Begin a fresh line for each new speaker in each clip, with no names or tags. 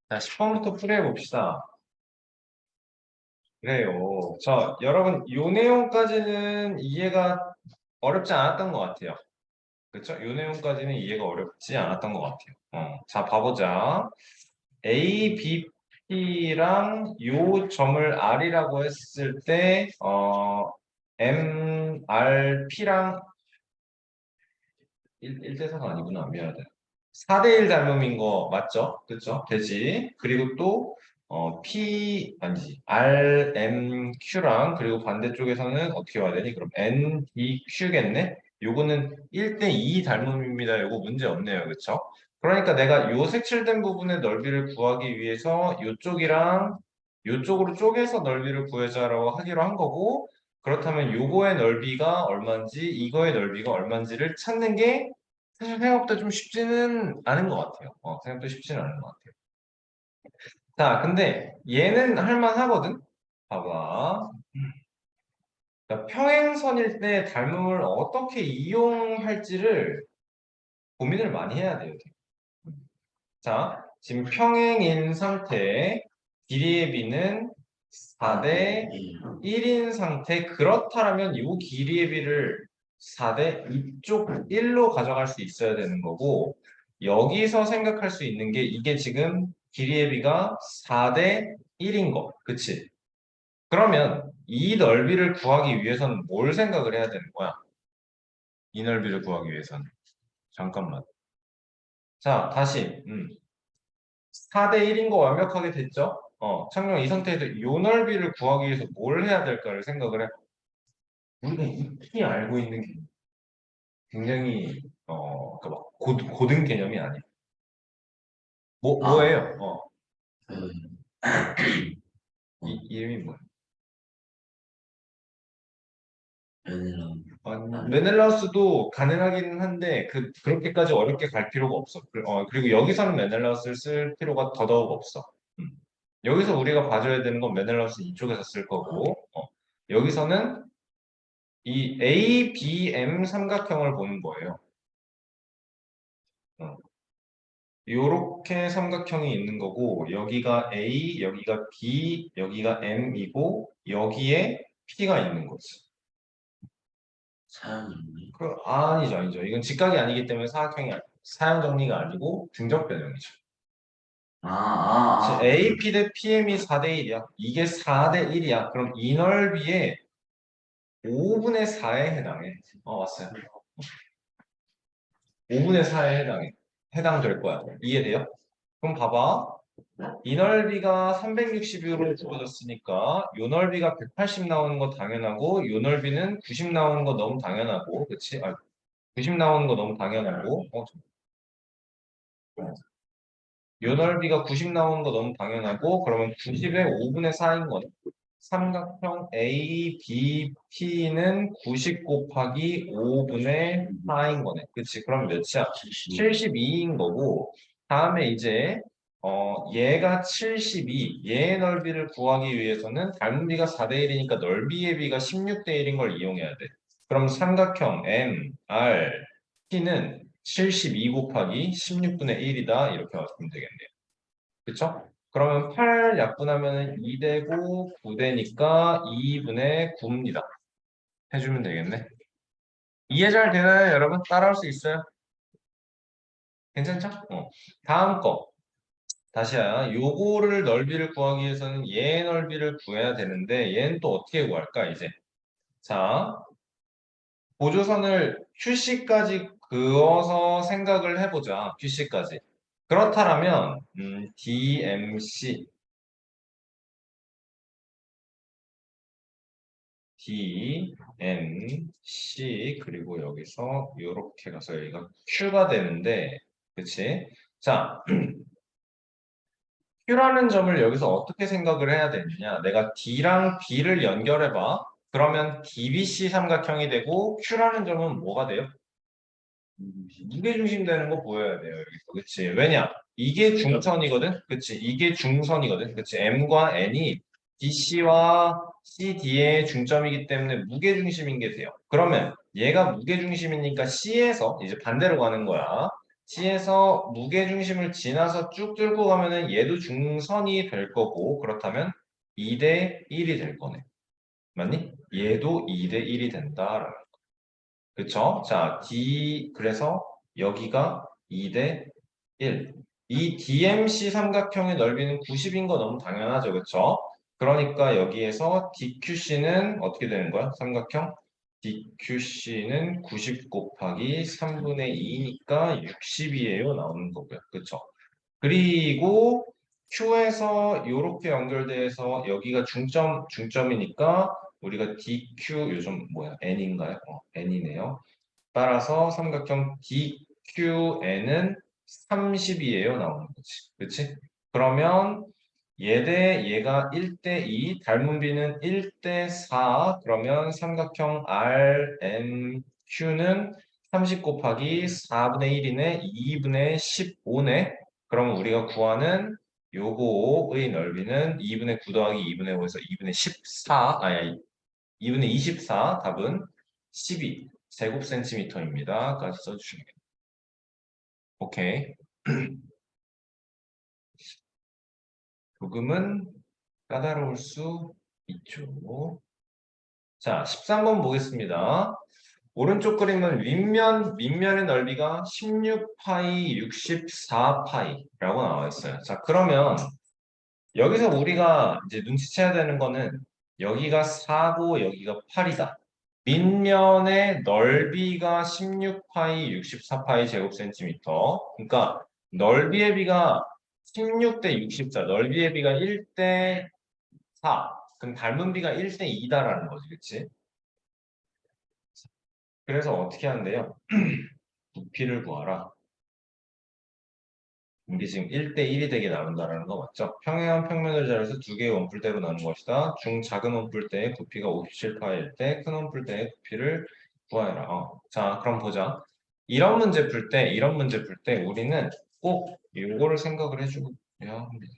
자, 10번부터 풀이해 봅시다. 그래요. 자, 여러분, 요 내용까지는 이해가 어렵지 않았던 것 같아요. 그렇죠? 요 내용까지는 이해가 어렵지 않았던 것 같아요. 자, 봐보자. A, B, P랑 요 점을 R이라고 했을 때, M, R, P랑 1대4가 아니구나. 미안하다. 4대1 닮음인 거 맞죠? 그쵸? 되지. 그리고 또, P, 아니지. R, M, Q랑, 그리고 반대쪽에서는 어떻게 와야 되니? 그럼 N, D, Q겠네? 요거는 1대2 닮음입니다. 요거 문제 없네요. 그쵸? 그러니까 내가 요 색칠된 부분의 넓이를 구하기 위해서 요쪽이랑 요쪽으로 쪼개서 넓이를 구해자라고 하기로 한 거고, 그렇다면 요거의 넓이가 얼마인지, 이거의 넓이가 얼마인지를 찾는 게 사실 생각보다 좀 쉽지는 않은 것 같아요. 생각보다 쉽지는 않은 것 같아요. 자, 근데 얘는 할만하거든? 봐봐. 그러니까 평행선일 때 닮음을 어떻게 이용할지를 고민을 많이 해야 돼요. 자, 지금 평행인 상태에 길이의 비는 4대 1인 상태. 그렇다면 이 길이의 비를 4대 이쪽 1로 가져갈 수 있어야 되는 거고, 여기서 생각할 수 있는 게 이게 지금 길이의 비가 4대 1인 거. 그치? 그러면 이 넓이를 구하기 위해서는 뭘 생각을 해야 되는 거야? 이 넓이를 구하기 위해서는. 잠깐만. 자, 다시. 4대 1인 거 완벽하게 됐죠? 창녕 이 상태에서 요 넓이를 구하기 위해서 뭘 해야 될까를 생각을 해. 우리가 익히 알고 있는 게 굉장히, 그러니까 막 고등 개념이 아니야.
아,
뭐예요?
그,
이름이 뭐야?
메넬라운.
메넬라우스도 가능하긴 한데, 그렇게까지 어렵게 갈 필요가 없어. 그리고 여기서는 메넬라우스를 쓸 필요가 더더욱 없어. 음. 여기서 우리가 봐줘야 되는 건 메넬라우스 이쪽에서 쓸 거고, 여기서는 이 ABM 삼각형을 보는 거예요. 요렇게 삼각형이 있는 거고, 여기가 A, 여기가 B, 여기가 M이고, 여기에 P가 있는 거지.
사연이.
아니죠, 아니죠. 이건 직각이 아니기 때문에 사형 정리가 아니고 등적 변형이죠. AP 대 PM이 4대 1이야. 이게 4대 1이야. 그럼 이 넓이에 5분의 4에 해당해. 왔어요. 5분의 4에 해당될 거야. 이해돼요? 그럼 봐봐. 이 넓이가 360으로 주어졌으니까 요 넓이가 180 나오는 거 당연하고 요 넓이는 90 나오는 거 너무 당연하고 그치? 90 나오는 거 너무 당연하고 요 넓이가 90 나오는 거 너무 당연하고 그러면 90의 5분의 4인 거네. 삼각형 ABP는 90 곱하기 5분의 4인 거네. 그치? 그럼 몇이야? 72인 거고 다음에 이제 얘가 72, 얘의 넓이를 구하기 위해서는 닮은비가 4대 1이니까 넓이의 비가 16대 1인 걸 이용해야 돼. 그럼 삼각형 M, R, T는 72 곱하기 16분의 1이다. 이렇게 맞으면 되겠네요. 그쵸? 그러면 8 약분하면 2되고 9되니까 2분의 9입니다. 해주면 되겠네. 이해 잘 되나요, 여러분? 따라할 수 있어요? 괜찮죠? 다음 거. 다시야. 요거를 넓이를 구하기 위해서는 얘 넓이를 구해야 되는데 얘는 또 어떻게 구할까, 이제? 자, 보조선을 QC까지 그어서 생각을 해보자. QC까지. 그렇다면 DMC DMC 그리고 여기서 이렇게 가서 여기가 Q가 되는데 그치? 자, Q라는 점을 여기서 어떻게 생각을 해야 되느냐? 내가 D랑 B를 연결해봐. 그러면 DBC 삼각형이 되고 Q라는 점은 뭐가 돼요? 무게중심 되는 거 보여야 돼요, 여기서. 그치? 왜냐? 이게 중선이거든? 그치? 이게 중선이거든? 그치? M과 N이 DC와 CD의 중점이기 때문에 무게중심인 게 돼요. 그러면 얘가 무게중심이니까 C에서 이제 반대로 가는 거야. G에서 무게중심을 지나서 쭉 들고 가면은 얘도 중선이 될 거고 그렇다면 2대 1이 될 거네. 맞니? 얘도 2대 1이 된다라는 거. 그쵸? 자, D 그래서 여기가 2대 1. 이 DMC 삼각형의 넓이는 90인 거 너무 당연하죠. 그쵸? 그러니까 여기에서 DQC는 어떻게 되는 거야? 삼각형? DQC는 90 곱하기 3분의 2니까 60이에요. 나오는 거고요. 그쵸? 그리고 Q에서 이렇게 연결돼서 여기가 중점이니까 우리가 DQ 요즘 뭐야? N인가요? N이네요. 따라서 삼각형 DQN은 30이에요. 나오는 거지. 그치? 그러면 얘 대 얘가 1대 2, 닮은 비는 1대 4, 그러면 삼각형 RNQ는 30 곱하기 4분의 1이네, 2분의 15네. 그럼 우리가 구하는 요거의 넓이는 2분의 9 더하기 2분의 5에서 2분의 14, 아니, 2분의 24, 답은 12 제곱센티미터입니다. 까지 써주시면 돼요. 오케이. 조금은 까다로울 수 있죠. 자, 13번 보겠습니다. 오른쪽 그림은 밑면의 넓이가 16파이, 64파이라고 나와 있어요. 자, 그러면 여기서 우리가 이제 눈치채야 되는 거는 여기가 4고 여기가 8이다. 밑면의 넓이가 16파이, 64파이 제곱센티미터. 그러니까 넓이의 비가 16대 64, 넓이의 비가 1대 4. 그럼 닮은 비가 1대 2다라는 거지, 그치? 그래서 어떻게 하는데요? 부피를 구하라. 이게 지금 1대 1이 되게 나눈다라는 거 맞죠? 평행한 평면을 자르서 두 개의 원뿔대로 나눈 것이다. 중 작은 원뿔대의 부피가 57파일 때 큰 원뿔대의 부피를 구하여라. 자, 그럼 보자. 이런 문제 풀 때 우리는 꼭 이거를 생각을 해주고 해야 합니다.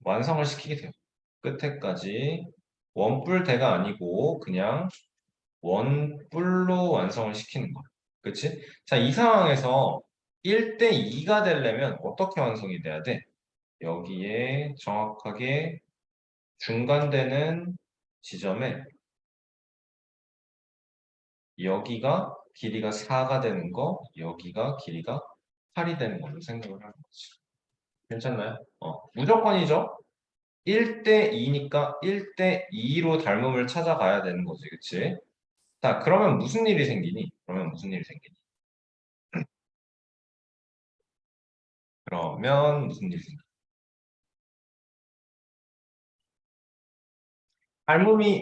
완성을 시키게 돼요. 끝에까지 원뿔대가 아니고 그냥 원뿔로 완성을 시키는 거야. 그치? 자, 이 상황에서 1대 2가 되려면 어떻게 완성이 돼야 돼? 여기에 정확하게 중간되는 지점에 여기가 길이가 4가 되는 거, 여기가 길이가 8이 되는 걸로 생각을 하는 거지. 괜찮나요? 무조건이죠? 1대 2니까 1대 2로 닮음을 찾아가야 되는 거지, 그치? 자, 그러면 무슨 일이 생기니? 그러면 무슨 일이 생기니?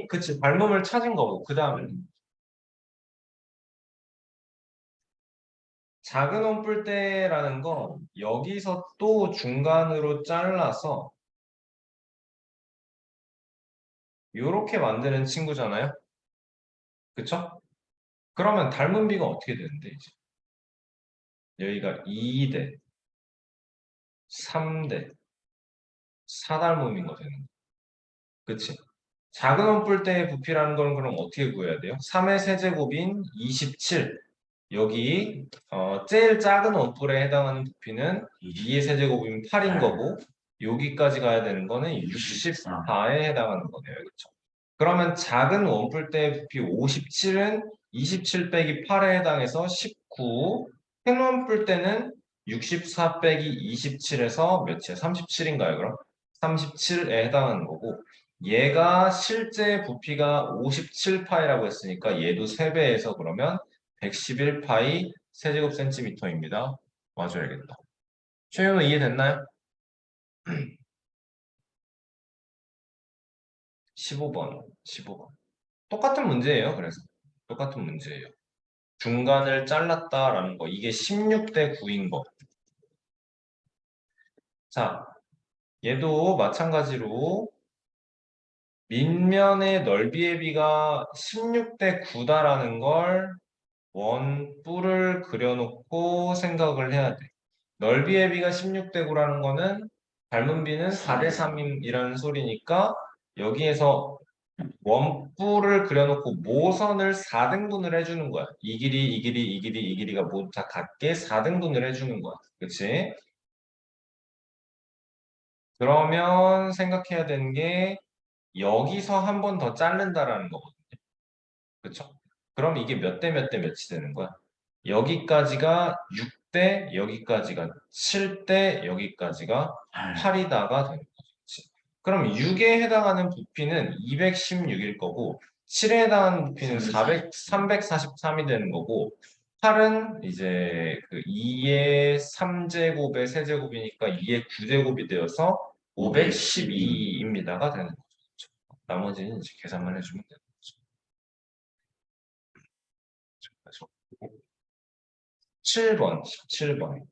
그치, 닮음을 찾은 거고, 그 다음에 작은 원뿔대라는 건 여기서 또 중간으로 잘라서 이렇게 만드는 친구잖아요? 그쵸? 그러면 닮은 비가 어떻게 되는데, 이제? 여기가 2대, 3대, 4닮음인 거 되는 거. 그치? 작은 원뿔대의 부피라는 건 그럼 어떻게 구해야 돼요? 3의 세제곱인 27. 여기 제일 작은 원뿔에 해당하는 부피는 2의 세제곱이면 8인 거고 여기까지 가야 되는 거는 64에 해당하는 거네요. 그렇죠? 그러면 작은 원뿔대의 부피 57은 27 빼기 8에 해당해서 19, 큰 원뿔대는 64 빼기 27에서 몇이야? 37인가요, 그럼? 37에 해당하는 거고 얘가 실제 부피가 57파이라고 했으니까 얘도 3배에서 그러면 111파이 세제곱 센티미터입니다. 맞아야겠다. 최윤호 이해됐나요? 15번, 15번. 똑같은 문제예요, 그래서. 똑같은 문제예요. 중간을 잘랐다라는 거. 이게 16대 9인 거. 자, 얘도 마찬가지로 밑면의 넓이의 비가 16대 9다라는 걸 원뿔을 그려놓고 생각을 해야 돼. 넓이의 비가 16대 9라는 거는 닮은 비는 4대 3이라는 소리니까 여기에서 원뿔을 그려놓고 모선을 4등분을 해주는 거야. 이 길이, 이 길이, 이 길이, 이 길이가 모두 다 같게 4등분을 해주는 거야. 그치? 그러면 생각해야 되는 게 여기서 한 번 더 자른다라는 거거든. 그쵸? 그럼 이게 몇 대 몇 대 몇이 되는 거야? 여기까지가 6대, 여기까지가 7대, 여기까지가
8.
8이다가 되는 거지. 그럼 6에 해당하는 부피는 216일 거고, 7에 해당하는 부피는 343이 되는 거고, 8은 이제 그 2의 3제곱의 세제곱이니까 2의 9제곱이 되어서 512입니다가 되는 거죠. 나머지는 이제 계산만 해주면 되는 거죠. 7번, 17번.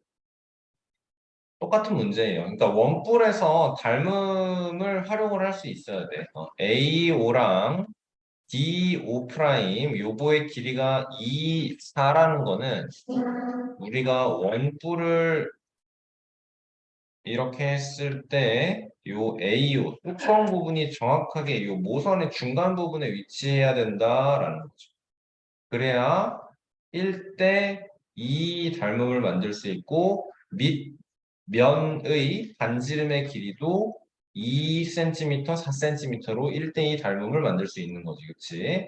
똑같은 문제예요. 그러니까 원뿔에서 닮음을 활용을 할 수 있어야 돼. A5랑 D5 프라임 요거의 길이가 2, 4라는 거는 우리가 원뿔을 이렇게 했을 때 요 AO 뚜껑 부분이 정확하게 요 모선의 중간 부분에 위치해야 된다라는 거죠. 그래야 1대 2 닮음을 만들 수 있고 밑면의 반지름의 길이도 2cm, 4cm로 1대2 닮음을 만들 수 있는 거지. 그치?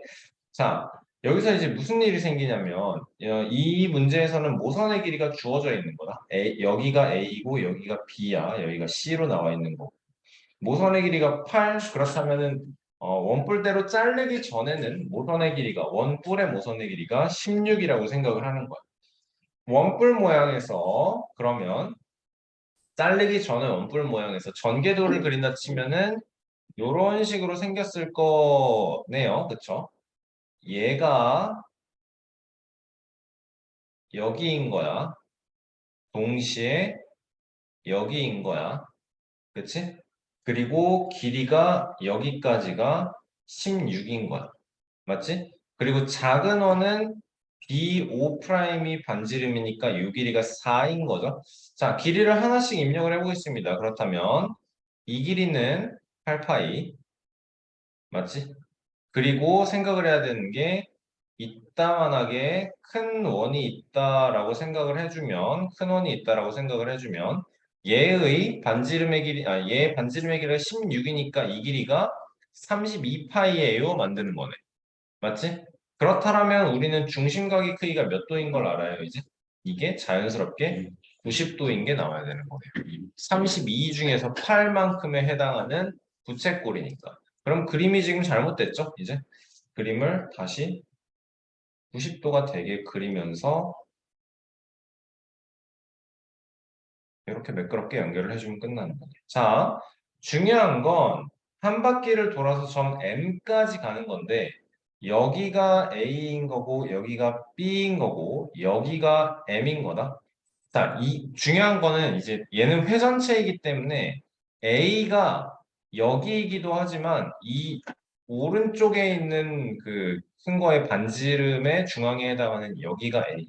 자, 여기서 이제 무슨 일이 생기냐면 이 문제에서는 모선의 길이가 주어져 있는 거다. 여기가 A고 여기가 B야. 여기가 C로 나와 있는 거고. 모선의 길이가 8, 그렇다면은 원뿔대로 자르기 전에는 모선의 길이가 원뿔의 모선의 길이가 16이라고 생각을 하는 거야. 원뿔 모양에서 그러면 자르기 전에 원뿔 모양에서 전개도를 그린다 치면은 이런 식으로 생겼을 거네요. 그쵸? 얘가 여기인 거야. 동시에 여기인 거야. 그치? 그리고 길이가 여기까지가 16인 거야. 맞지? 그리고 작은 원은 B5'이 반지름이니까 이 길이가 4인 거죠. 자, 길이를 하나씩 입력을 해보겠습니다. 그렇다면 이 길이는 8파이, 맞지? 그리고 생각을 해야 되는 게 이따만하게 큰 원이 있다라고 생각을 해주면 큰 원이 있다라고 생각을 해주면 얘의 반지름의 길이 얘 반지름의 길이가 16이니까 이 길이가 32파이예요 만드는 거네. 맞지? 그렇다면 우리는 중심각의 크기가 몇 도인 걸 알아요, 이제? 이게 자연스럽게 90도인 게 나와야 되는 거예요. 32 중에서 8만큼에 해당하는 부채꼴이니까. 그럼 그림이 지금 잘못됐죠? 이제 그림을 다시 90도가 되게 그리면서 이렇게 매끄럽게 연결을 해주면 끝나는 거예요. 자, 중요한 건 한 바퀴를 돌아서 점 M까지 가는 건데 여기가 A인 거고 여기가 B인 거고 여기가 M인 거다. 자, 이 중요한 거는 이제 얘는 회전체이기 때문에 A가 여기이기도 하지만 이 오른쪽에 있는 그 큰 거의 반지름의 중앙에 해당하는 여기가 A야.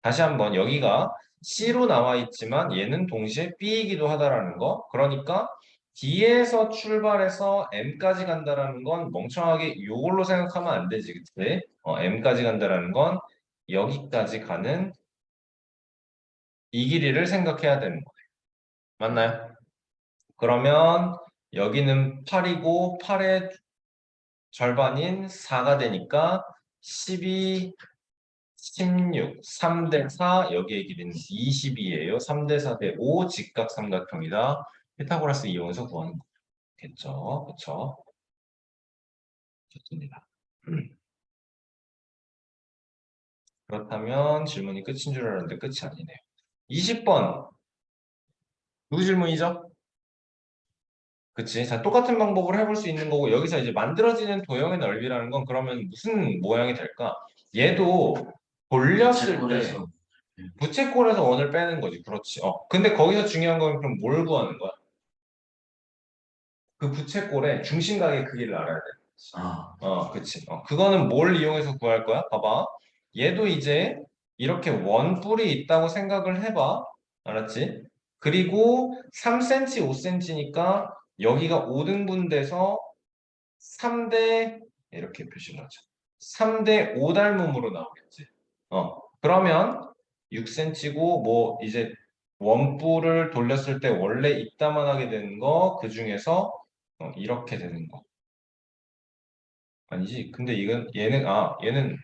다시 한번 여기가 C로 나와 있지만 얘는 동시에 B이기도 하다라는 거. 그러니까 D에서 출발해서 M까지 간다라는 건 멍청하게 이걸로 생각하면 안 되지, 그치? M까지 간다라는 건 여기까지 가는 이 길이를 생각해야 되는 거예요. 맞나요? 그러면 여기는 8이고 8의 절반인 4가 되니까 12, 16, 3대 4, 여기의 길이는 20이에요. 3대 4대 5, 직각 삼각형이다. 피타고라스 이용해서 구하는 거겠죠. 그쵸? 좋습니다. 그렇다면 질문이 끝인 줄 알았는데 끝이 아니네요. 20번. 누구 질문이죠? 그치. 자, 똑같은 방법으로 해볼 수 있는 거고, 여기서 이제 만들어지는 도형의 넓이라는 건 그러면 무슨 모양이 될까? 얘도 돌렸을 때
채꼴에서
부채꼴에서 원을 빼는 거지. 그렇지. 근데 거기서 중요한 건 그럼 뭘 구하는 거야? 그 부채꼴의 중심각의 크기를 알아야 돼.
아,
그치. 그거는 뭘 이용해서 구할 거야? 봐봐. 얘도 이제 이렇게 원뿔이 있다고 생각을 해봐. 알았지? 그리고 3cm, 5cm니까 여기가 5등분 돼서 3대 이렇게 표시를 하죠. 3대 5 닮음으로 나오겠지. 그러면 6cm고 뭐 이제 원뿔을 돌렸을 때 원래 입다만 하게 되는 거 그 중에서 이렇게 되는 거. 아니지. 근데 이건 얘는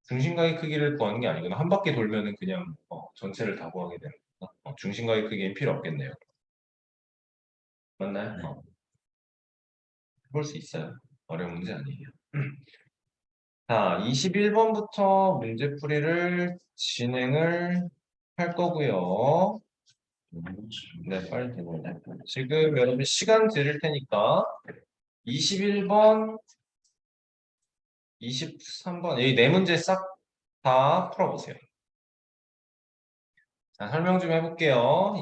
중심각의 크기를 구하는 게 아니구나. 한 바퀴 돌면은 그냥 전체를 다 구하게 되는 거. 중심각의 크기는 필요 없겠네요. 맞나요?
네.
해볼 수 있어요. 어려운 문제 아니에요. 자, 21번부터 문제풀이를 진행을 할 거고요. 네, 빨리 되겠네. 지금 여러분 시간 드릴 테니까 21번, 23번 여기 네 문제 싹 다 풀어보세요. 자, 설명 좀 해볼게요.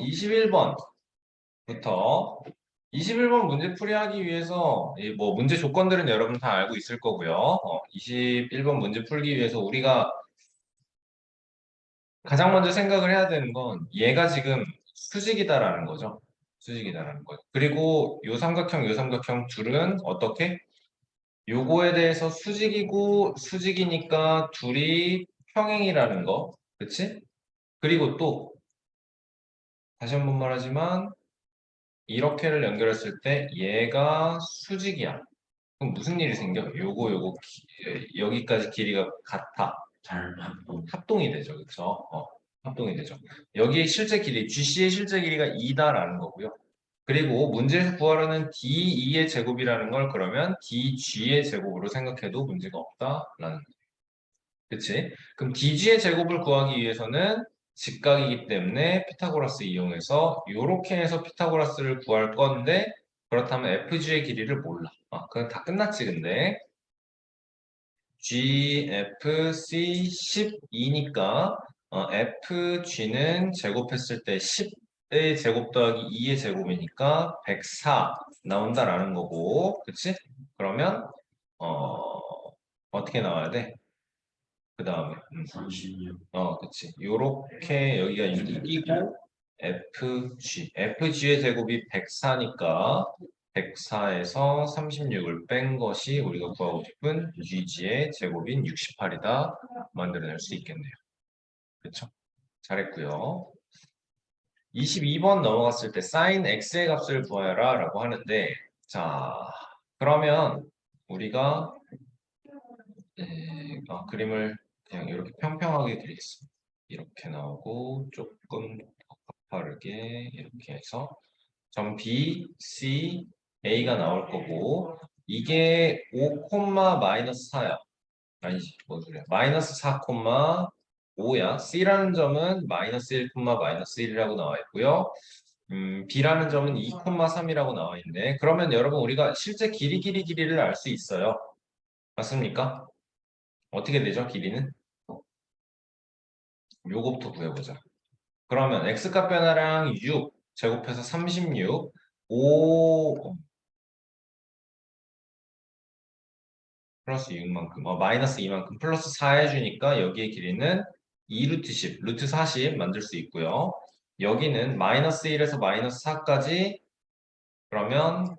21번부터 21번 문제풀이 하기 위해서 이 뭐 문제 조건들은 여러분 다 알고 있을 거고요. 21번 문제 풀기 위해서 우리가 가장 먼저 생각을 해야 되는 건 얘가 지금 수직이다라는 거죠. 수직이다라는 거죠. 그리고 요 삼각형 둘은 어떻게? 요거에 대해서 수직이고 수직이니까 둘이 평행이라는 거. 그치? 그리고 또 다시 한 번 말하지만 이렇게를 연결했을 때 얘가 수직이야. 그럼 무슨 일이 생겨? 요거 여기까지 길이가 같아.
잘 합동.
합동이 되죠. 그쵸? 합동이 되죠. 여기에 실제 길이, GC의 실제 길이가 2다라는 거고요. 그리고 문제에서 구하라는 D2의 제곱이라는 걸 그러면 DG의 제곱으로 생각해도 문제가 없다라는 거죠. 그치? 그럼 DG의 제곱을 구하기 위해서는 직각이기 때문에 피타고라스 이용해서 이렇게 해서 피타고라스를 구할 건데 그렇다면 FG의 길이를 몰라. 그건 다 끝났지 근데. GFC 12니까 FG는 제곱했을 때 10의 제곱 더하기 2의 제곱이니까 104 나온다라는 거고, 그치? 그러면 어떻게 나와야 돼? 그 다음에
36.
그치. 요렇게 여기가 6이고 FG의 제곱이 104니까 104에서 36을 뺀 것이 우리가 구하고 싶은 GG의 제곱인 68이다 만들어낼 수 있겠네요. 그렇죠? 잘했고요. 22번 넘어갔을 때 sin x의 값을 구하라 라고 하는데 자 그러면 우리가 그림을 그냥 이렇게 평평하게 그리겠습니다. 이렇게 나오고 조금 더 가파르게 이렇게 해서 점 B, C, A가 나올 거고 이게 5, 마이너스 4야. 아니지, 뭔 소리야. 마이너스 4, 5야. C라는 점은 마이너스 1, 마이너스 1이라고 나와 있고요. B라는 점은 2, 3이라고 나와 있는데 그러면 여러분 우리가 실제 길이를 알 수 있어요. 맞습니까? 어떻게 되죠, 길이는? 요거부터 구해보자. 그러면 x값 변화량 6 제곱해서 36 5 플러스 6만큼 마이너스 2만큼 플러스 4 해주니까 여기의 길이는 2루트 10 루트 40 만들 수 있고요. 여기는 마이너스 1에서 마이너스 4까지 그러면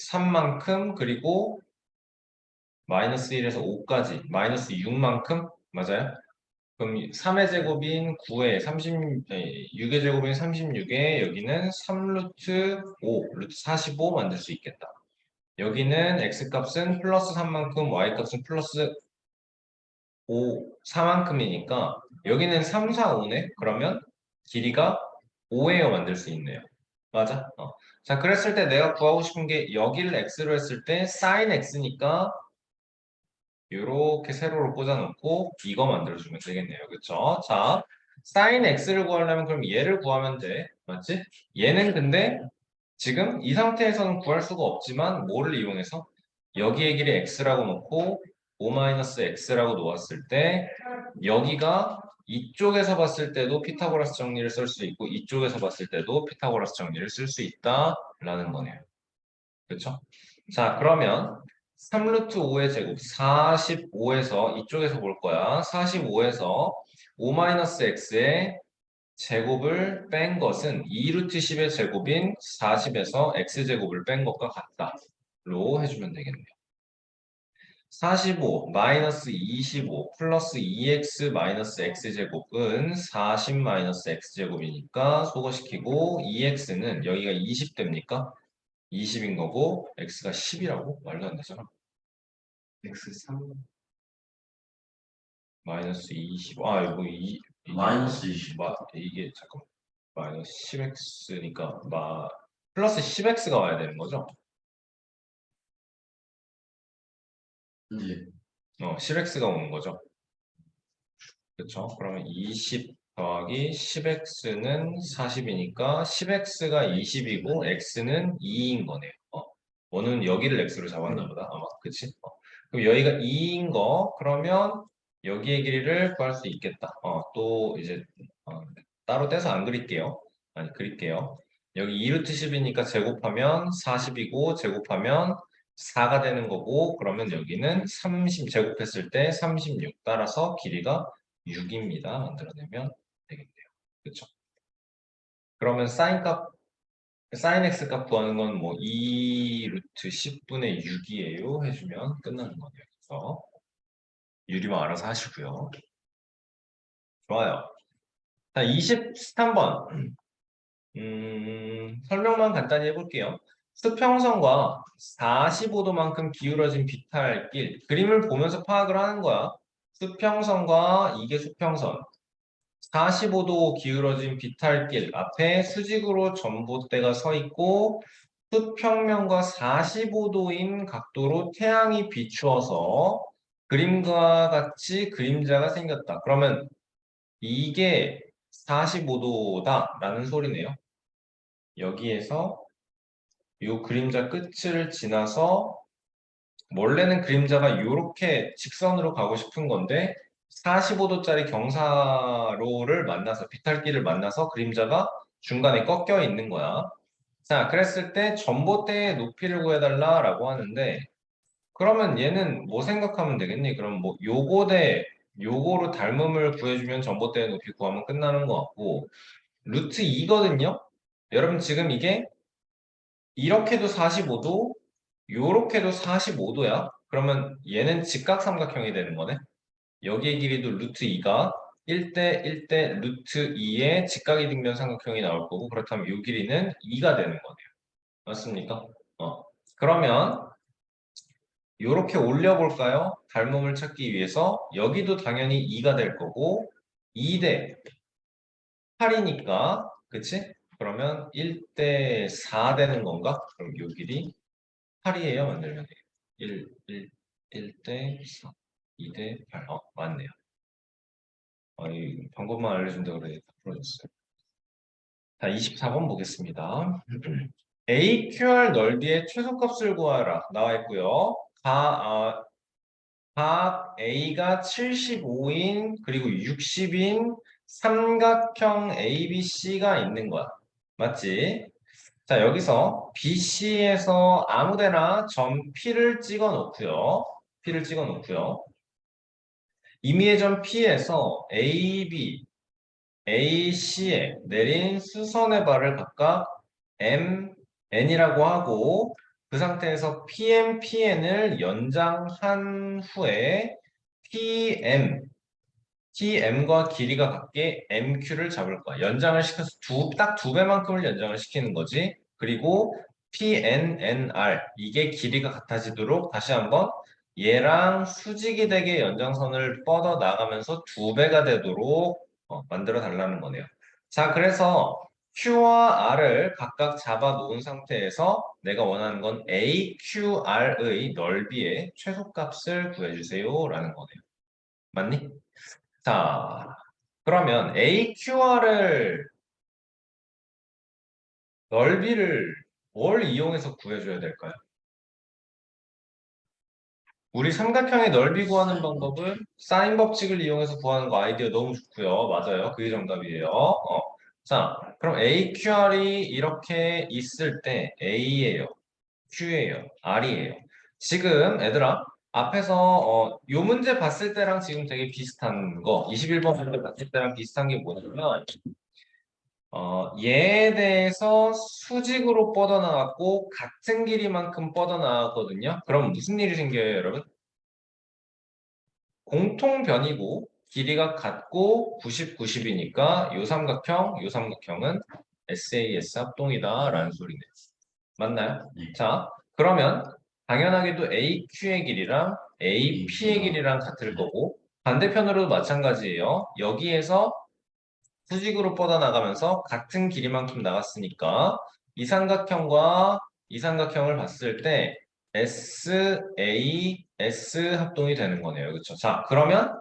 3만큼 그리고 마이너스 1에서 5까지 마이너스 6만큼 맞아요? 그럼 3의 제곱인 9에 6의 제곱인 36에 여기는 3루트 5, 루트 45 만들 수 있겠다. 여기는 x값은 플러스 3만큼, y값은 플러스 5, 4만큼이니까 여기는 3, 4, 5네? 그러면 길이가 5에요 만들 수 있네요. 맞아? 자, 그랬을 때 내가 구하고 싶은 게 여기를 x로 했을 때 sin x니까 이렇게 세로로 꽂아놓고 이거 만들어주면 되겠네요. 그쵸? 자, sin x를 구하려면 그럼 얘를 구하면 돼. 맞지? 얘는 근데 지금 이 상태에서는 구할 수가 없지만 뭐를 이용해서 여기의 길이 x라고 놓고 5-x라고 놓았을 때 여기가 이쪽에서 봤을 때도 피타고라스 정리를 쓸 수 있고 이쪽에서 봤을 때도 피타고라스 정리를 쓸 수 있다라는 거네요. 그렇죠? 자, 그러면 3루트 5의 제곱 45에서 이쪽에서 볼 거야. 45에서 5-x의 제곱을 뺀 것은 2루트 10의 제곱인 40에서 x제곱을 뺀 것과 같다. 해주면 되겠네요. 45 마이너스 25 플러스 2x 마이너스 x제곱은 40 마이너스 x제곱이니까 소거시키고 2x는 여기가 20 됩니까? 20인 거고 x가 10이라고? 말도 안 되잖아.
X3
마이너스 20. 이거 이게
마이너스 20.
이게 잠깐 마이너스 10x니까 플러스 10x가 와야 되는 거죠?
네.
10x가 오는 거죠. 그렇죠? 그러면 20 더하기 10x는 40이니까 10x가 20이고 x는 2인 거네요. 원은 여기를 x로 잡았나 보다. 아마 그치? 그럼 여기가 2인 거 그러면 여기의 길이를 구할 수 있겠다. 또 이제 따로 떼서 안 그릴게요. 아니 그릴게요. 여기 2루트 10이니까 제곱하면 40이고 제곱하면 4가 되는 거고 그러면 여기는 30 제곱했을 때 36 따라서 길이가 6입니다. 만들어내면 되겠네요. 그렇죠? 그러면 사인 x 값 구하는 건 뭐 2 루트 10분의 6이에요. 해주면 끝나는 거네요. 그래서 유리만 알아서 하시고요. 좋아요. 자, 23번. 설명만 간단히 해볼게요. 수평선과 45도만큼 기울어진 비탈길. 그림을 보면서 파악을 하는 거야. 수평선과 이게 수평선. 45도 기울어진 비탈길 앞에 수직으로 전봇대가 서 있고 수평면과 45도인 각도로 태양이 비추어서 그림과 같이 그림자가 생겼다. 그러면 이게 45도다라는 소리네요. 여기에서 이 그림자 끝을 지나서 원래는 그림자가 이렇게 직선으로 가고 싶은 건데 45도짜리 경사로를 만나서 비탈길을 만나서 그림자가 중간에 꺾여 있는 거야. 자, 그랬을 때 전봇대의 높이를 구해달라라고 하는데 그러면 얘는 뭐 생각하면 되겠니? 그럼 뭐 요거 대 요거로 닮음을 구해주면 전봇대의 높이 구하면 끝나는 것 같고 루트 2거든요? 여러분 지금 이게 이렇게도 45도 요렇게도 45도야. 그러면 얘는 직각삼각형이 되는 거네. 여기의 길이도 루트 2가 1대 1대 루트 2의 직각이등변 삼각형이 나올 거고 그렇다면 이 길이는 2가 되는 거네요. 맞습니까? 그러면 요렇게 올려볼까요? 닮음을 찾기 위해서 여기도 당연히 2가 될 거고 2대 8이니까 그치? 그러면 1대 4 되는 건가? 그럼 요 길이 8이에요. 만들면 1대 4, 2대 8. 맞네요. 이 방법만 알려준다고 그래 다 풀어줬어요. 자, 24번 보겠습니다. AQR 넓이의 최소값을 구하라 나와 있고요. 각 A가 75인 그리고 60인 삼각형 ABC가 있는 거야. 맞지? 자, 여기서 BC에서 아무데나 점 P를 찍어 놓고요. P를 찍어 놓고요. 임의의 점 P에서 AB, AC에 내린 수선의 발을 각각 M, N이라고 하고 그 상태에서 PM, PN을 연장한 후에 PM, TM과 길이가 같게 MQ를 잡을 거야. 연장을 시켜서 딱 두 배만큼을 연장을 시키는 거지. 그리고 PNNR 이게 길이가 같아지도록 다시 한번 얘랑 수직이 되게 연장선을 뻗어 나가면서 두 배가 되도록 만들어 달라는 거네요. 자, 그래서 Q와 R을 각각 잡아 놓은 상태에서 내가 원하는 건 AQR의 넓이의 최소값을 구해주세요 라는 거네요. 맞니? 자, 그러면 AQR을 넓이를 뭘 이용해서 구해줘야 될까요? 우리 삼각형의 넓이 구하는 방법은 사인 법칙을 이용해서 구하는 거 아이디어 너무 좋고요. 맞아요. 그게 정답이에요. 자, 그럼 AQR이 이렇게 있을 때 A예요. Q예요. R이에요. 지금 얘들아 앞에서 요 문제 봤을 때랑 지금 되게 비슷한 거 21번 문제 봤을 때랑 비슷한 게 뭐냐면 얘에 대해서 수직으로 뻗어나갔고 같은 길이만큼 뻗어나갔거든요. 그럼 무슨 일이 생겨요, 여러분? 공통변이고 길이가 같고 90, 90이니까 요 삼각형은 SAS 합동이다라는 소리네요. 맞나요?
네.
자, 그러면 당연하게도 AQ의 길이랑 AP의 길이랑 같을 거고 반대편으로도 마찬가지예요. 여기에서 수직으로 뻗어나가면서 같은 길이만큼 나갔으니까 이 삼각형과 이 삼각형을 봤을 때 SAS 합동이 되는 거네요. 그렇죠? 자, 그러면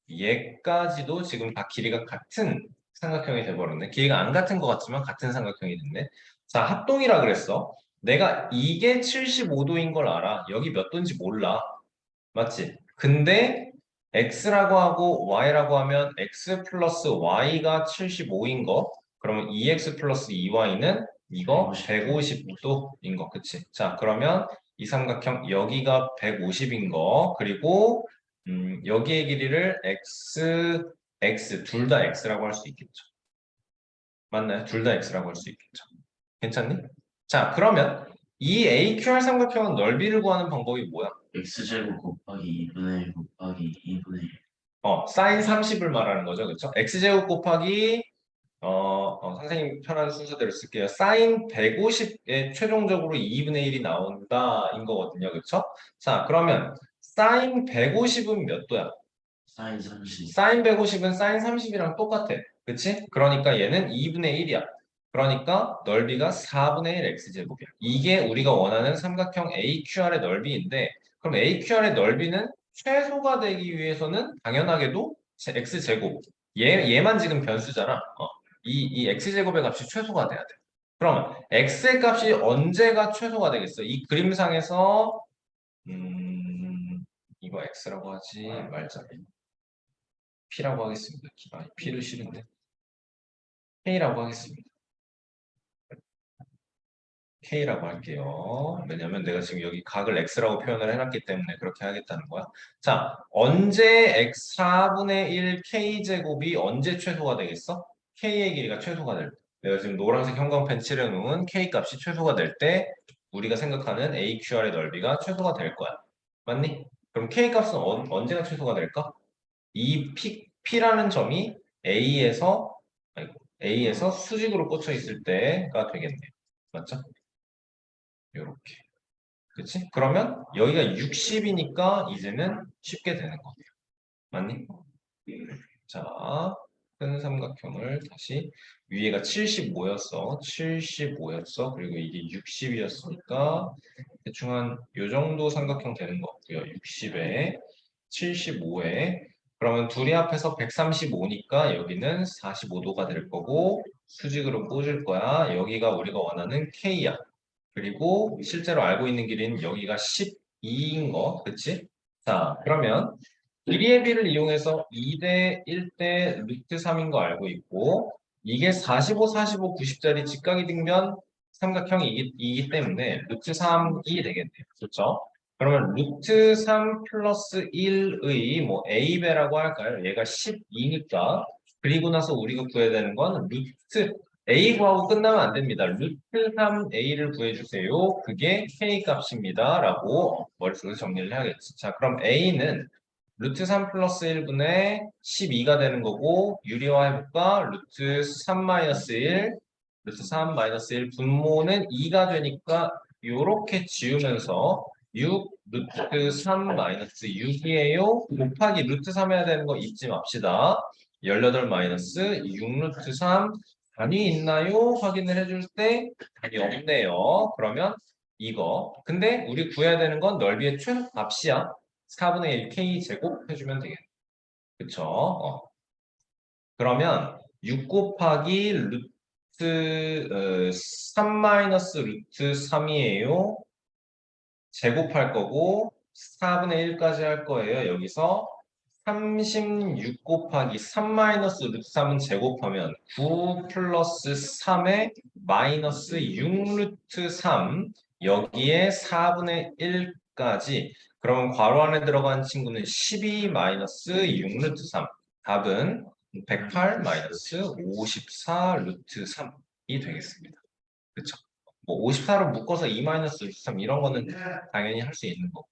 얘까지도 지금 다 길이가 같은 삼각형이 돼버렸네. 길이가 안 같은 것 같지만 같은 삼각형이 됐네. 자, 합동이라 그랬어. 내가 이게 75도인 걸 알아. 여기 몇 도인지 몰라. 맞지? 근데 x라고 하고 y라고 하면 x 플러스 y가 75인 거. 그러면 2x 플러스 2y는 이거 150도인 거. 그치? 자, 그러면 이 삼각형 여기가 150인 거. 그리고 여기의 길이를 x 둘 다 x라고 할 수 있겠죠. 맞나요? 둘 다 x라고 할 수 있겠죠. 괜찮니? 자, 그러면 이 AQR 삼각형은 넓이를 구하는 방법이 뭐야?
x제곱 곱하기 2분의 1 곱하기 2분의 1.
사인 30을 말하는 거죠. 그렇죠? x제곱 곱하기 선생님 편한 순서대로 쓸게요. 사인 150에 최종적으로 2분의 1이 나온다인 거거든요. 그렇죠? 자, 그러면 사인 150은 몇 도야?
사인 30.
사인 150은 사인 30이랑 똑같아. 그치? 그러니까 얘는 2분의 1이야. 그러니까 넓이가 4분의 1 x제곱이야. 이게 우리가 원하는 삼각형 AQR의 넓이인데 그럼 AQR의 넓이는 최소가 되기 위해서는 당연하게도 x제곱. 얘만 지금 변수잖아. 이 x제곱의 값이 최소가 돼야 돼. 그러면 x의 값이 언제가 최소가 되겠어? 이 그림상에서 이거 x라고 하지 말자. P라고 하겠습니다. P를 싫은데. K라고 하겠습니다. K라고 할게요. 왜냐면 내가 지금 여기 각을 X라고 표현을 해놨기 때문에 그렇게 하겠다는 거야. 자, 언제 X 4분의 1 K제곱이 언제 최소가 되겠어? K의 길이가 최소가 될 때. 내가 지금 노란색 형광펜 칠해놓은 K 값이 최소가 될 때 우리가 생각하는 AQR의 넓이가 최소가 될 거야. 맞니? 그럼 K 값은 언제가 최소가 될까? 이 P라는 점이 A에서 수직으로 꽂혀 있을 때가 되겠네요. 맞죠? 요렇게. 그치? 그러면 여기가 60이니까 이제는 쉽게 되는 거예요. 맞니? 자, 큰 삼각형을 다시 위에가 75였어. 75였어. 그리고 이게 60이었으니까 대충 한 요 정도 삼각형 되는 것 같고요. 60에 75에 그러면 둘이 합해서 135니까 여기는 45도가 될 거고 수직으로 꽂을 거야. 여기가 우리가 원하는 K야. 그리고 실제로 알고 있는 길이는 여기가 12인 거. 그치? 자, 그러면 길이의 비를 이용해서 2대 1대 루트 3인 거 알고 있고 이게 45, 45, 90짜리 직각이 등변 삼각형이기 때문에 루트 3이 되겠네요. 그렇죠? 그러면 루트 3 플러스 1의 뭐 A배라고 할까요? 얘가 12니까 그리고 나서 우리가 구해야 되는 건 루트 A 구하고 끝나면 안 됩니다. 루트 3A를 구해주세요. 그게 K 값입니다. 라고 머릿속에 정리를 해야겠지. 자, 그럼 A는 루트 3 플러스 1분의 12가 되는 거고 유리화해볼까? 루트 3 마이너스 1 루트 3 마이너스 1 분모는 2가 되니까 요렇게 지우면서 6 루트 3 마이너스 6이에요. 곱하기 루트 3 해야 되는 거 잊지 맙시다. 18 마이너스 6 루트 3 단위 있나요? 확인을 해줄 때 단위 없네요. 그러면 이거. 근데 우리 구해야 되는 건 넓이의 최소값이야. 4분의 1 k 제곱 해주면 되겠네. 그쵸? 그러면 6 곱하기 루트 3 마이너스 루트 3이에요. 제곱할 거고 4분의 1까지 할 거예요. 여기서 36 곱하기 3 마이너스 루트 3은 제곱하면 9 플러스 3에 마이너스 6 루트 3 여기에 4분의 1까지 그러면 괄호 안에 들어간 친구는 12 마이너스 6 루트 3 답은 108 마이너스 54 루트 3이 되겠습니다. 그쵸? 뭐 54로 묶어서 2 마이너스 53 이런 거는 당연히 할 수 있는 거고.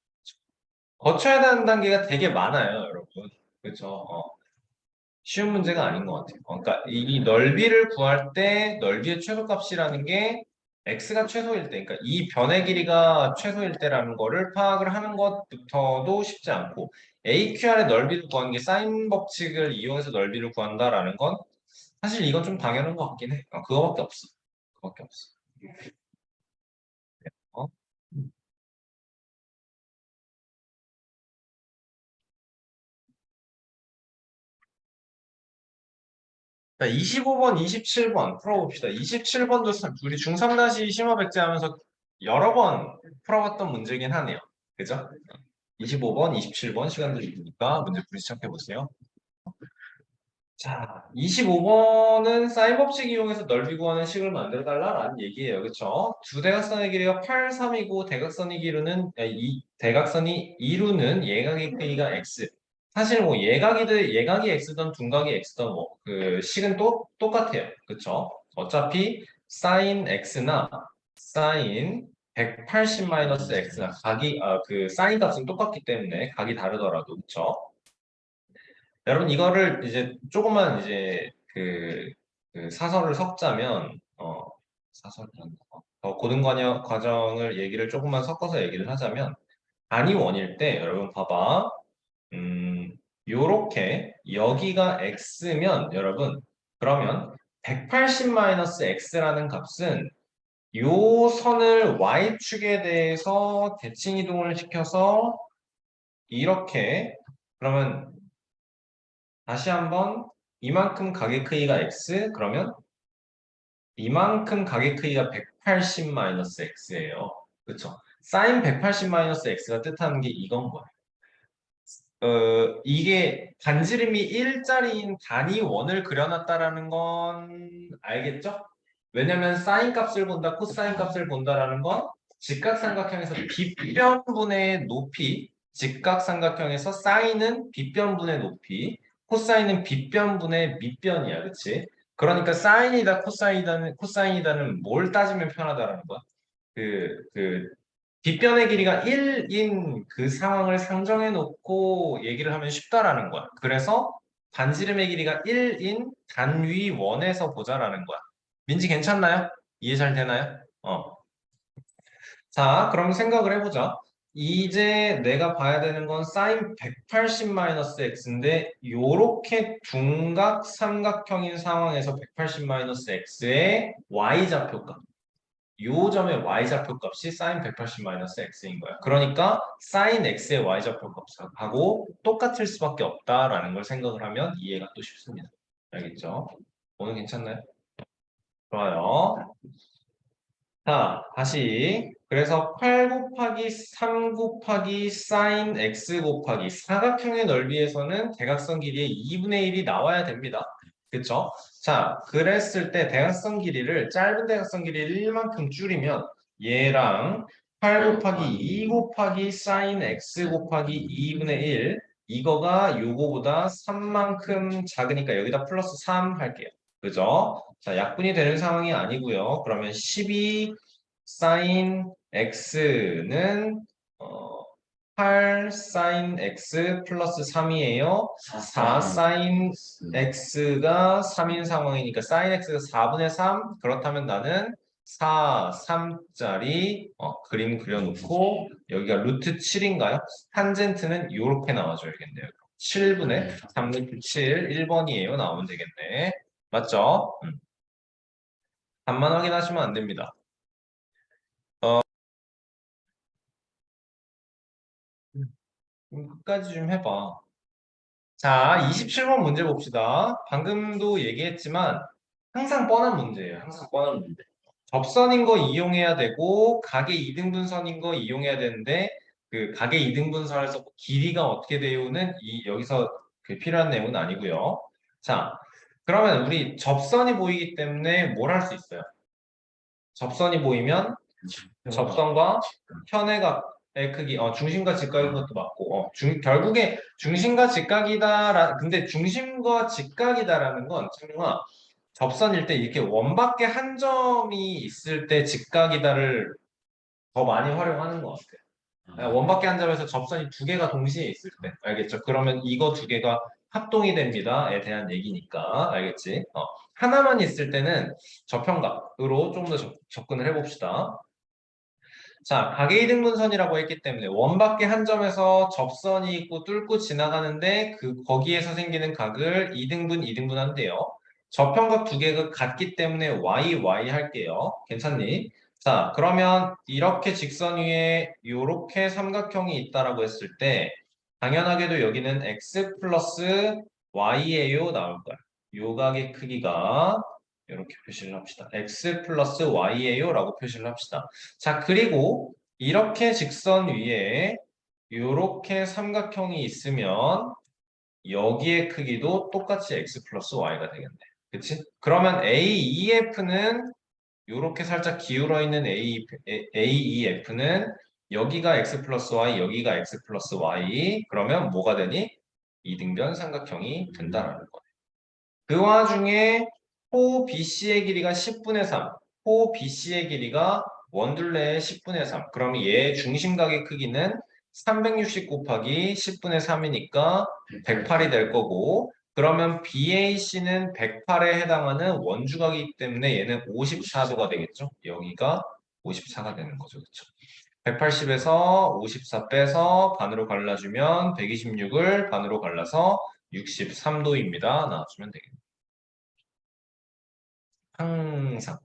거쳐야 되는 단계가 되게 많아요, 여러분. 그쵸? 쉬운 문제가 아닌 것 같아요. 그러니까 이 넓이를 구할 때 넓이의 최소값이라는 게 x가 최소일 때, 그러니까 이 변의 길이가 최소일 때라는 거를 파악을 하는 것부터도 쉽지 않고 AQR의 넓이를 구하는 게 사인 법칙을 이용해서 넓이를 구한다라는 건 사실 이건 좀 당연한 것 같긴 해. 그거밖에 없어. 그거밖에 없어. 어? 자, 25번, 27번 풀어봅시다. 27번도 우리 중3나시 심화백제 하면서 여러 번 풀어봤던 문제긴 하네요. 그죠? 25번, 27번 시간들이 있으니까 문제 불시착해 보세요. 자, 25번은 사인 법칙 이용해서 넓이 구하는 식을 만들어 달라라는 얘기예요. 그쵸? 두 대각선의 길이가 8, 3이고 대각선의 길이는 대각선이 이루는 예각의 크기가 x. 사실 뭐 예각이 x든 둔각이 x든 뭐 그 식은 똑같아요. 그쵸? 어차피 사인 x나 사인 180 마이너스 x나 각이 그 사인 값은 똑같기 때문에 각이 다르더라도 그쵸? 여러분 이거를 이제 조금만 이제 그 사설을 섞자면 사설이란 더 고등 과정을 얘기를 조금만 섞어서 얘기를 하자면 단위 원일 때 여러분 봐봐 요렇게 여기가 x면 여러분 그러면 180-x라는 값은 요 선을 y축에 대해서 대칭 이동을 시켜서 이렇게 그러면 다시 한번 이만큼 각의 크기가 x 그러면 이만큼 각의 크기가 180-x예요. 그렇죠? 사인 180-x가 뜻하는 게 이건 거예요. 이게 반지름이 1짜리인 단위 원을 그려놨다라는 건 알겠죠? 왜냐면 사인 값을 본다, 코사인 값을 본다라는 건 직각삼각형에서 빗변분의 높이, 직각삼각형에서 사인은 빗변분의 높이, 코사인은 빗변분의 밑변이야, 그치? 그러니까 사인이다, 코사인이다는 뭘 따지면 편하다라는 거야? 그 빗변의 길이가 1인 그 상황을 상정해 놓고 얘기를 하면 쉽다라는 거야. 그래서 반지름의 길이가 1인 단위 원에서 보자라는 거야. 민지 괜찮나요? 이해 잘 되나요? 자, 그럼 생각을 해보자. 이제 내가 봐야 되는 건 사인 180-x인데 요렇게 둔각 삼각형인 상황에서 180-x의 y좌표값. 요 점의 y좌표 값이 sin 180-x인 거야. 그러니까 sin x의 y좌표 값하고 똑같을 수밖에 없다라는 걸 생각을 하면 이해가 또 쉽습니다. 알겠죠? 오늘 괜찮나요? 좋아요. 자, 다시. 그래서 8 곱하기 3 곱하기 sin x 곱하기 사각형의 넓이에서는 대각선 길이의 2분의 1이 나와야 됩니다. 그쵸? 자, 그랬을 때 대각선 길이를 짧은 대각선 길이를 1만큼 줄이면 얘랑 8 곱하기 2 곱하기 sin x 곱하기 2분의 1 이거가 요거보다 3만큼 작으니까 여기다 플러스 3 할게요. 그죠? 자, 약분이 되는 상황이 아니고요. 그러면 12 sin x는 8 sin x 플러스 3이에요. 4 sin x가 3인 상황이니까 sin x가 4분의 3. 그렇다면 나는 4, 3짜리 그림 그려놓고 여기가 루트 7인가요? 탄젠트는 이렇게 나와줘야겠네요. 7분의 3 루트 7, 1번이에요. 나오면 되겠네. 맞죠? 답만 확인하시면 안 됩니다. 끝까지 좀 해봐. 자, 27번 문제 봅시다. 방금도 얘기했지만 항상 뻔한 문제예요. 항상 뻔한 문제. 접선인 거 이용해야 되고 각의 이등분선인 거 이용해야 되는데 그 각의 이등분선에서 길이가 어떻게 되요는 여기서 그 필요한 내용은 아니고요. 자, 그러면 우리 접선이 보이기 때문에 뭘 할 수 있어요? 접선이 보이면 접선과 현의 크기, 중심과 직각인 것도 맞고, 결국에 중심과 직각이다, 근데 중심과 직각이다라는 건, 창룡아, 접선일 때 이렇게 원밖에 한 점이 있을 때 직각이다를 더 많이 활용하는 것 같아요. 원밖에 한 점에서 접선이 두 개가 동시에 있을 때, 알겠죠? 그러면 이거 두 개가 합동이 됩니다에 대한 얘기니까, 알겠지? 하나만 있을 때는 저평각으로 좀 더 접근을 해봅시다. 자, 가계이등분선이라고 했기 때문에 원밖에 한 점에서 접선이 있고 뚫고 지나가는데 거기에서 생기는 각을 2등분, 2등분 한대요. 저평각 두 개가 같기 때문에 y 할게요. 괜찮니? 자, 그러면 이렇게 직선 위에 이렇게 삼각형이 있다라고 했을 때 당연하게도 여기는 x 플러스 y예요 나올 거야. 요 각의 크기가 이렇게 표시를 합시다. x 플러스 y예요 라고 표시를 합시다. 자, 그리고 이렇게 직선 위에 이렇게 삼각형이 있으면 여기의 크기도 똑같이 x 플러스 y가 되겠네. 그치? 그러면 AEF는 이렇게 살짝 기울어 있는 AEF는 여기가 x 플러스 y, 여기가 x 플러스 y. 그러면 뭐가 되니? 이등변 삼각형이 된다라는 거예요. 그 와중에 호 BC의 길이가 10분의 3, 호 BC의 길이가 원둘레의 10분의 3. 그럼 얘의 중심각의 크기는 360 곱하기 10분의 3이니까 108이 될 거고, 그러면 BAC는 108에 해당하는 원주각이기 때문에 얘는 54도가 되겠죠? 여기가 54가 되는 거죠. 그렇죠? 180에서 54 빼서 반으로 갈라주면 126을 반으로 갈라서 63도입니다. 나와주면 되겠네요. 항상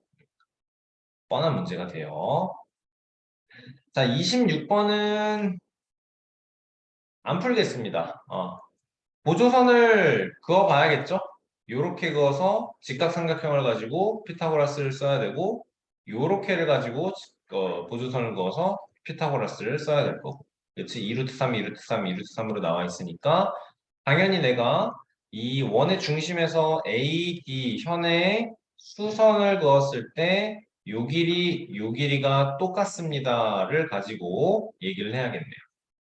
뻔한 문제가 돼요. 자, 26번은 안 풀겠습니다. 보조선을 그어 봐야겠죠? 요렇게 그어서 직각삼각형을 가지고 피타고라스를 써야 되고, 요렇게를 가지고 보조선을 그어서 피타고라스를 써야 될 거고. 그렇지? 2루트 3, 2루트 3, 2루트 3으로 나와 있으니까 당연히 내가 이 원의 중심에서 A, D 현에 수선을 그었을 때 요 길이가 똑같습니다를 가지고 얘기를 해야겠네요.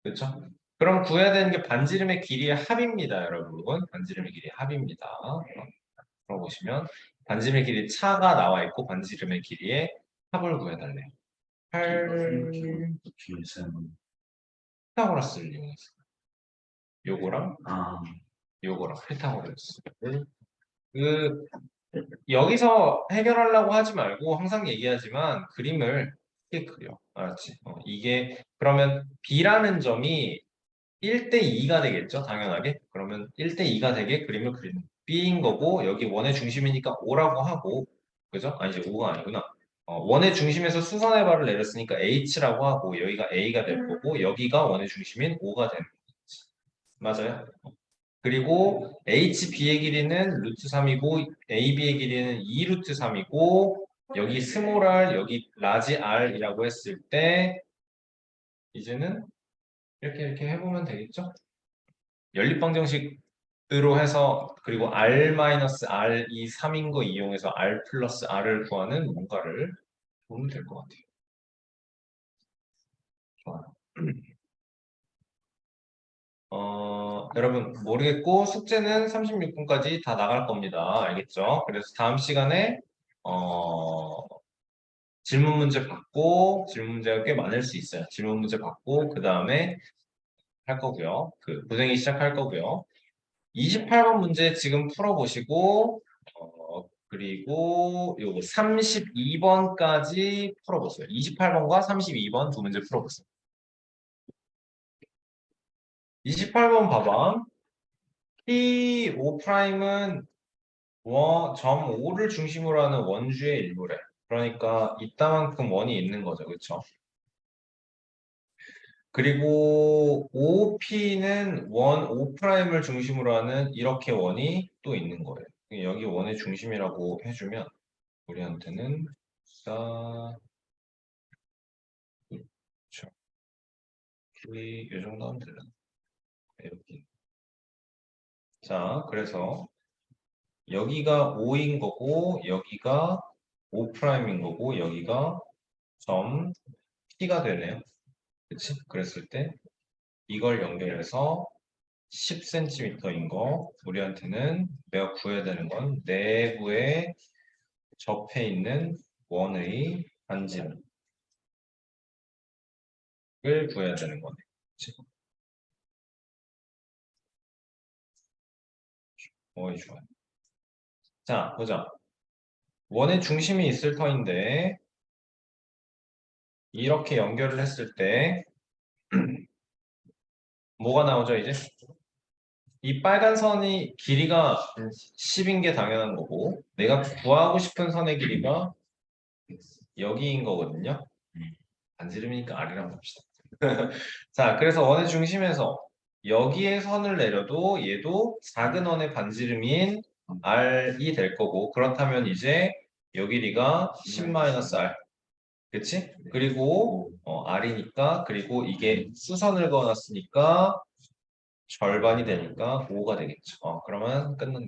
그렇죠? 그럼 구해야 되는 게 반지름의 길이의 합입니다, 여러분. 반지름의 길이의 합입니다. 들어보시면 반지름의 길이 차가 나와 있고 반지름의 길이의 합을 구해달래요. 피타고라스를 이용해서 요거랑 요거랑 피타고라스를 여기서 해결하려고 하지 말고 항상 얘기하지만 그림을 크게 그려. 알았지? 이게 그러면 B라는 점이 1대 2가 되겠죠? 당연하게. 그러면 1대 2가 되게 그림을 그리는 B인 거고 여기 원의 중심이니까 O라고 하고 그죠? 아니지 5가 아니구나. 원의 중심에서 수선의 발을 내렸으니까 H라고 하고 여기가 A가 될 거고 여기가 원의 중심인 O가 되는 거지. 맞아요? 그리고 HB의 길이는 루트 3이고 AB의 길이는 2 루트 3이고 여기 스몰 r, 여기 라지 r이라고 했을 때 이제는 이렇게 해보면 되겠죠? 연립방정식으로 해서 그리고 r-r 이 3인 거 이용해서 r 플러스 r을 구하는 뭔가를 보면 될 것 같아요. 좋아요. 여러분 모르겠고 숙제는 36분까지 다 나갈 겁니다. 알겠죠? 그래서 다음 시간에 질문 문제 받고 질문 문제가 꽤 많을 수 있어요. 질문 문제 받고 그 다음에 할 거고요. 고생이 시작할 거고요. 28번 문제 지금 풀어보시고 그리고 요거 32번까지 풀어보세요. 28번과 32번 두 문제 풀어보세요. 28번 봐봐. P5'은 점 5를 중심으로 하는 원주의 일부래. 그러니까 이따만큼 원이 있는 거죠. 그렇죠? 그리고 OP는 원 O'을 중심으로 하는 이렇게 원이 또 있는 거예요. 여기 원의 중심이라고 해주면 우리한테는 그렇죠. 이 정도 하면 되나? 이렇게. 자, 그래서 여기가 O인 거고 여기가 O'인 거고 여기가 점 P가 되네요. 그치? 그랬을 때 이걸 연결해서 10cm인 거 우리한테는 내가 구해야 되는 건 내부에 접해 있는 원의 반지름을 구해야 되는 거네. 그치? 어이 좋아요. 자, 보자. 원의 중심이 있을 터인데 이렇게 연결을 했을 때 뭐가 나오죠, 이제? 이 빨간 선이 길이가 10인 게 당연한 거고 내가 구하고 싶은 선의 길이가 여기인 거거든요. 반지름이니까 R이라고 봅시다. 자, 그래서 원의 중심에서 여기에 선을 내려도 얘도 작은 원의 반지름인 R이 될 거고 그렇다면 이제 여 길이가 10-R 그치? 그리고 R이니까 그리고 이게 수선을 그어놨으니까 절반이 되니까 5가 되겠죠. 그러면 끝났네.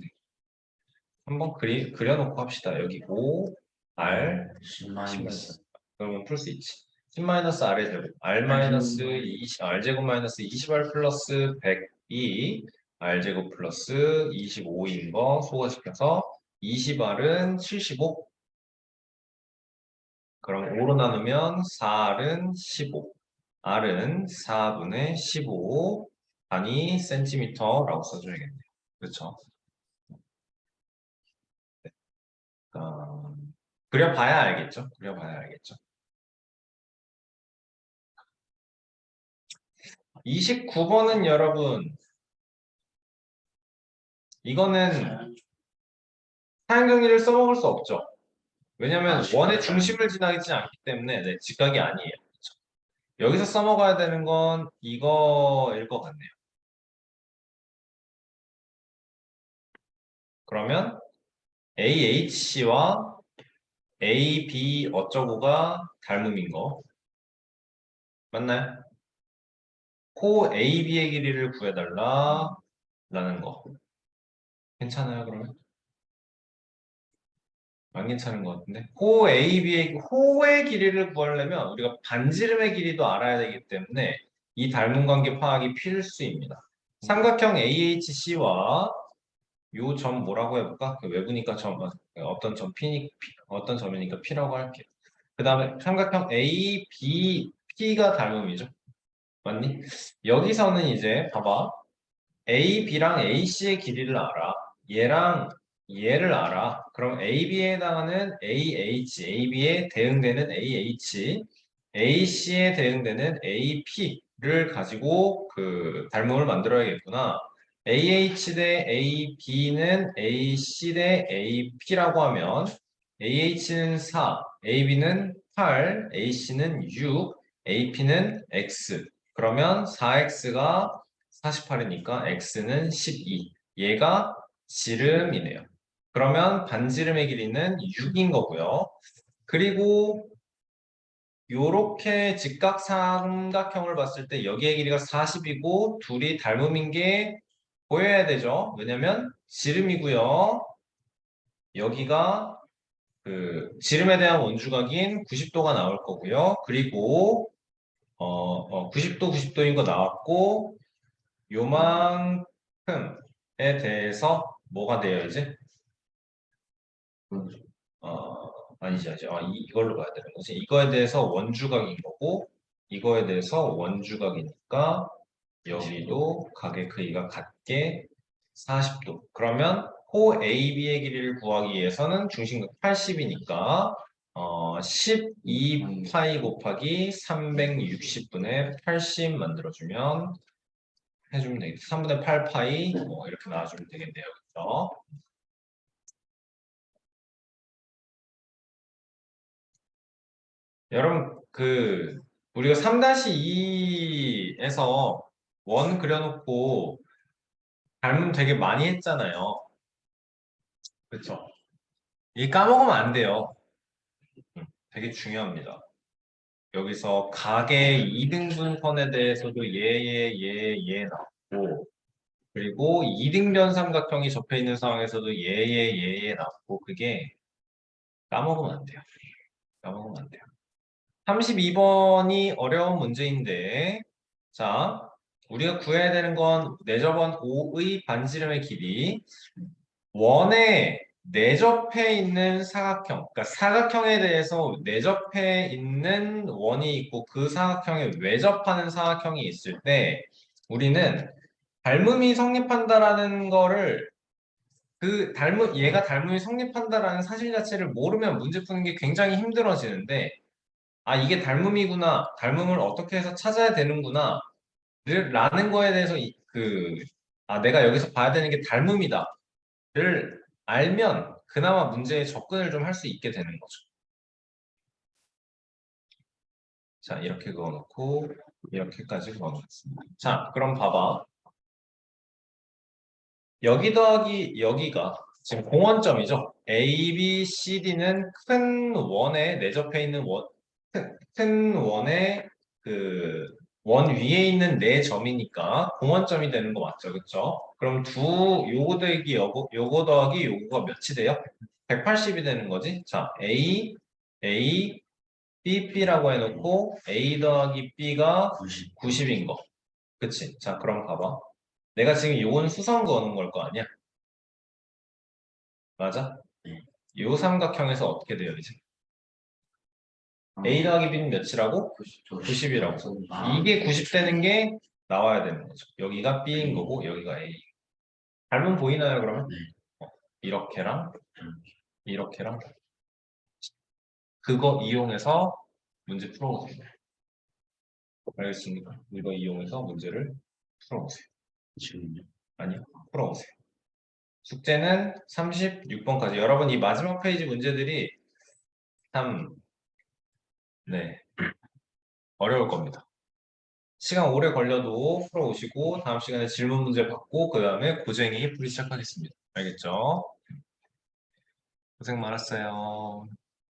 한번 그려놓고 합시다. 여기 5, R, 10 마이너스. 그러면 풀 수 있지. 10-R의 제곱. R제곱 마이너스 20R 플러스 102. R제곱 플러스 25인 거 소거시켜서 20R은 75. 그럼 5로 나누면 4R은 15. R은 4분의 15 단위 센티미터라고 써줘야겠네요. 그렇죠? 그려봐야 알겠죠? 그려봐야 알겠죠? 29번은 여러분, 이거는 사용경위를 써먹을 수 없죠. 왜냐면 원의 중심을 지나지 않기 때문에 네, 직각이 아니에요. 그렇죠? 여기서 써먹어야 되는 건 이거일 것 같네요. 그러면 AHC와 AB 어쩌고가 닮음인 거 맞나요? 코 AB의 길이를 구해달라 라는 거 괜찮아요 그러면? 안 괜찮은 것 같은데 호 AB의 호의 길이를 구하려면 우리가 반지름의 길이도 알아야 되기 때문에 이 닮은 관계 파악이 필수입니다. 삼각형 AHC와 요 점 뭐라고 해볼까? 그 외부니까 어떤 점 어떤 점이니까 P라고 할게요. 그 다음에 삼각형 ABP가 닮음이죠. 맞니? 여기서는 이제 봐봐. AB랑 AC의 길이를 알아. 얘랑 얘를 알아. 그럼 AB에 해당하는 AH, AB에 대응되는 AH, AC에 대응되는 AP를 가지고 그 닮음을 만들어야겠구나. AH 대 AB는 AC 대 AP라고 하면 AH는 4, AB는 8, AC는 6, AP는 X. 그러면 4X가 48이니까 x는 12. 얘가 지름이네요. 그러면 반지름의 길이는 6인 거고요. 그리고 요렇게 직각 삼각형을 봤을 때 여기의 길이가 40이고 둘이 닮음인 게 보여야 되죠. 왜냐면 지름이고요. 여기가 그 지름에 대한 원주각인 90도가 나올 거고요. 그리고 90도 90도인 거 나왔고 요만큼에 대해서 뭐가 돼요, 이제? 아니지, 아니지. 이걸로 봐야 되는 거지. 이거에 대해서 원주각인 거고, 이거에 대해서 원주각이니까, 여기도 각의 크기가 같게 40도. 그러면 호 AB의 길이를 구하기 위해서는 중심각 80이니까, 12 파이 곱하기 360분의 80 만들어주면 해주면 되겠죠. 3분의 8 파이 이렇게 나와주면 되겠네요. 그렇죠? 여러분 우리가 3-2에서 원 그려놓고 닮음 되게 많이 했잖아요. 그렇죠? 이 까먹으면 안 돼요. 되게 중요합니다. 여기서 각의 이등분선에 대해서도 얘 나왔고 그리고 이등변 삼각형이 접해 있는 상황에서도 얘 나왔고 그게 까먹으면 안 돼요. 까먹으면 안 돼요. 32번이 어려운 문제인데, 자, 우리가 구해야 되는 건 내접원 5의 반지름의 길이, 원에 내접해 있는 사각형, 그러니까 사각형에 대해서 내접해 있는 원이 있고 그 사각형에 외접하는 사각형이 있을 때, 우리는 닮음이 성립한다라는 거를 얘가 닮음이 성립한다라는 사실 자체를 모르면 문제 푸는 게 굉장히 힘들어지는데, 아, 이게 닮음이구나. 닮음을 어떻게 해서 찾아야 되는구나. 라는 거에 대해서 내가 여기서 봐야 되는 게 닮음이다를 알면 그나마 문제에 접근을 좀 할 수 있게 되는 거죠. 자, 이렇게 그어놓고 이렇게까지 그어놓겠습니다. 자, 그럼 봐봐. 여기 더하기 여기가 지금 공원점이죠. A, B, C, D는 큰 원에 내접해 있는 큰 원에 원 위에 있는 네 점이니까 공원점이 되는 거 맞죠? 그쵸? 그럼 요거 더하기 요거 더하기 요거가 몇이 돼요? 180이 되는 거지? 자, A, B, B라고 해놓고 A 더하기 B가 90인 거. 그치? 자, 그럼 봐봐. 내가 지금 요건 수성 그어놓은 걸 거 아니야? 맞아?
네.
요 삼각형에서 어떻게 돼요, 이제?
어,
A 더하기 B는 몇이라고?
90.
90이라고.
아,
이게 90 되는 게 나와야 되는 거죠. 여기가 B인 거고, 여기가 A. 닮은 보이나요, 그러면?
네.
이렇게랑,
음.
이렇게랑. 그거 이용해서 문제 풀어보세요. 알겠습니까? 이거 이용해서 문제를 풀어보세요.
지금요?
아니요, 풀어보세요. 숙제는 36번까지. 여러분, 이 마지막 페이지 문제들이 참, 네, 어려울 겁니다. 시간 오래 걸려도 풀어오시고 다음 시간에 질문 문제 받고 그 다음에 고쟁이 풀이 시작하겠습니다. 알겠죠? 고생 많았어요.